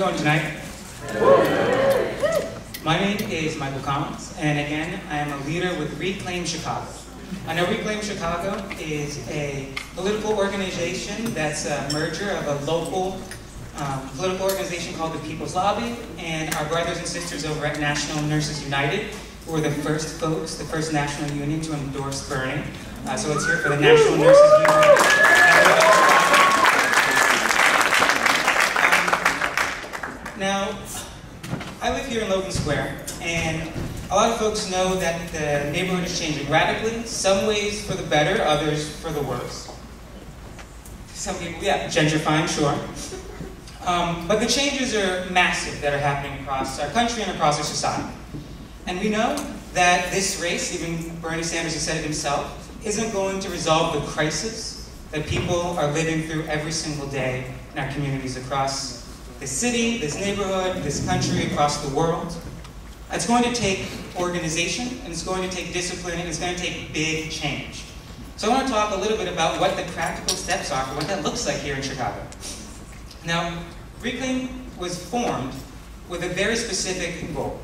Going tonight. My name is Michael Collins, and again, I am a leader with Reclaim Chicago. I know Reclaim Chicago is a political organization that's a merger of a local political organization called the People's Lobby and our brothers and sisters over at National Nurses United, who were the first folks, the first national union to endorse burning. So let's hear it for the National Nurses United. Now, I live here in Logan Square, and a lot of folks know that the neighborhood is changing radically, some ways for the better, others for the worse. Some people, yeah, gentrifying, sure. But the changes are massive that are happening across our country and across our society. And we know that this race, even Bernie Sanders has said it himself, isn't going to resolve the crisis that people are living through every single day in our communities across this city, this neighborhood, this country, across the world. It's going to take organization, and it's going to take discipline, and it's going to take big change. So I want to talk a little bit about what the practical steps are for what that looks like here in Chicago. Now, Reclaim was formed with a very specific goal: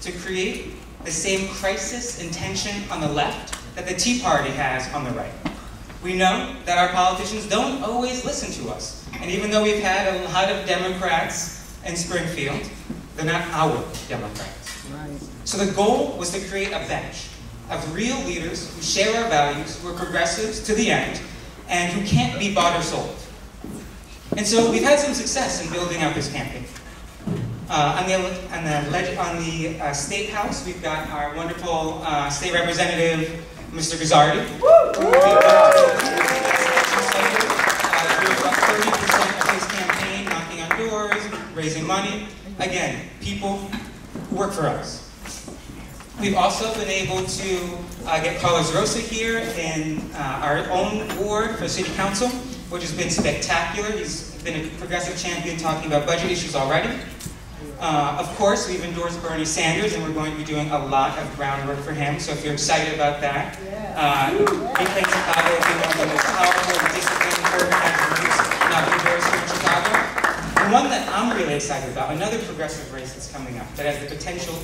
to create the same crisis and tension on the left that the Tea Party has on the right. We know that our politicians don't always listen to us. And even though we've had a lot of Democrats in Springfield, they're not our Democrats. Right. So the goal was to create a bench of real leaders who share our values, who are progressives to the end, and who can't be bought or sold. And so we've had some success in building out this campaign. On the State House, we've got our wonderful State Representative, Mr. Gazzardi. Who about 30% of his campaign, knocking on doors, raising money. Again, people who work for us. We've also been able to get Carlos Rosa here in our own ward for City Council, which has been spectacular. He's been a progressive champion talking about budget issues already. Of course, we've endorsed Bernie Sanders, and we're going to be doing a lot of groundwork for him. So if you're excited about that, Reclaim Chicago will be one of the most powerful and disciplined organized groups here in Chicago. And one that I'm really excited about, another progressive race that's coming up that has the potential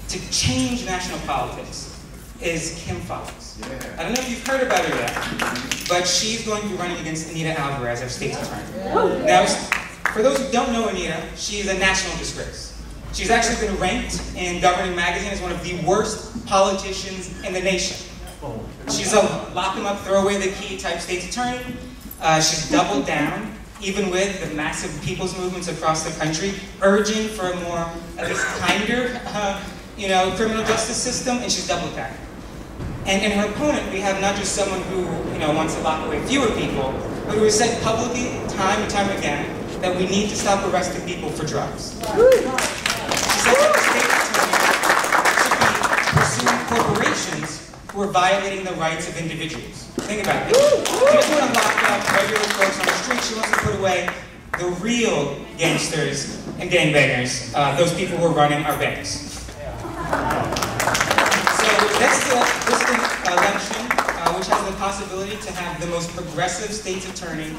to change national politics, is Kim Foxx. I don't know if you've heard about her yet, but she's going to be running against Anita Alvarez, our state's attorney. Now, for those who don't know Anita, she is a national disgrace. She's actually been ranked in Governing Magazine as one of the worst politicians in the nation. She's a lock them up, throw away the key type state's attorney. She's doubled down, even with the massive people's movements across the country, urging for a more, at least kinder, criminal justice system, and she's doubled down. And in her opponent, we have not just someone who wants to lock away fewer people, but who has said publicly, time and time again, that we need to stop arresting people for drugs. She said that the state attorney should be pursuing corporations who are violating the rights of individuals. Think about it. She doesn't want to lock up regular folks on the street. She wants to put away the real gangsters and gangbangers, those people who are running our banks. So that's this election, which has the possibility to have the most progressive state's attorney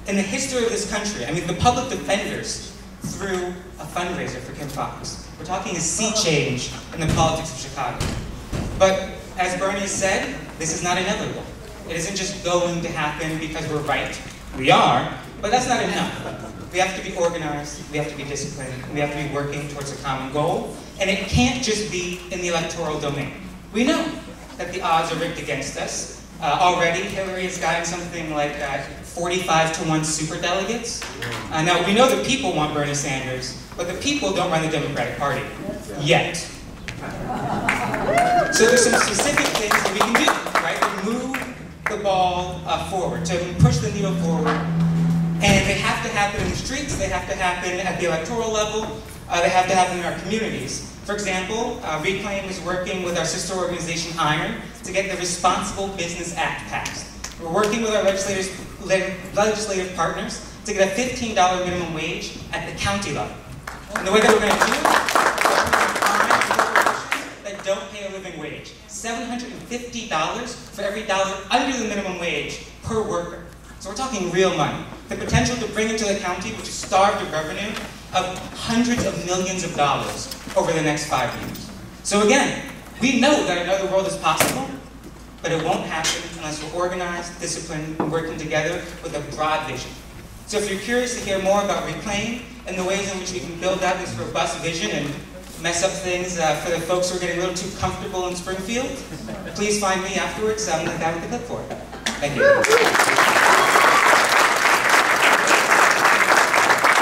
in the history of this country. I mean, the public defenders threw a fundraiser for Kim Foxx. We're talking a sea change in the politics of Chicago. But as Bernie said, this is not inevitable. It isn't just going to happen because we're right. We are, but that's not enough. We have to be organized, we have to be disciplined, and we have to be working towards a common goal. And it can't just be in the electoral domain. We know that the odds are rigged against us. Already, Hillary has gotten something like 45-to-1 superdelegates. Now, we know the people want Bernie Sanders, but the people don't run the Democratic Party. Yet. So there's some specific things that we can do, right? To move the ball forward, to push the needle forward. And they have to happen in the streets, they have to happen at the electoral level, they have to happen in our communities. For example, Reclaim is working with our sister organization, Iron, to get the Responsible Business Act passed. We're working with our legislative partners to get a $15 minimum wage at the county level. And the way that we're going to do it, that don't pay a living wage. $750 for every dollar under the minimum wage per worker. So we're talking real money. The potential to bring into the county, which is starved of revenue, of hundreds of millions of dollars over the next 5 years. So again, we know that another world is possible, but it won't happen unless we're organized, disciplined, and working together with a broad vision. So if you're curious to hear more about Reclaim and the ways in which we can build out this robust vision and mess up things for the folks who are getting a little too comfortable in Springfield, please find me afterwards. I'm the guy with the clipboard. Thank you.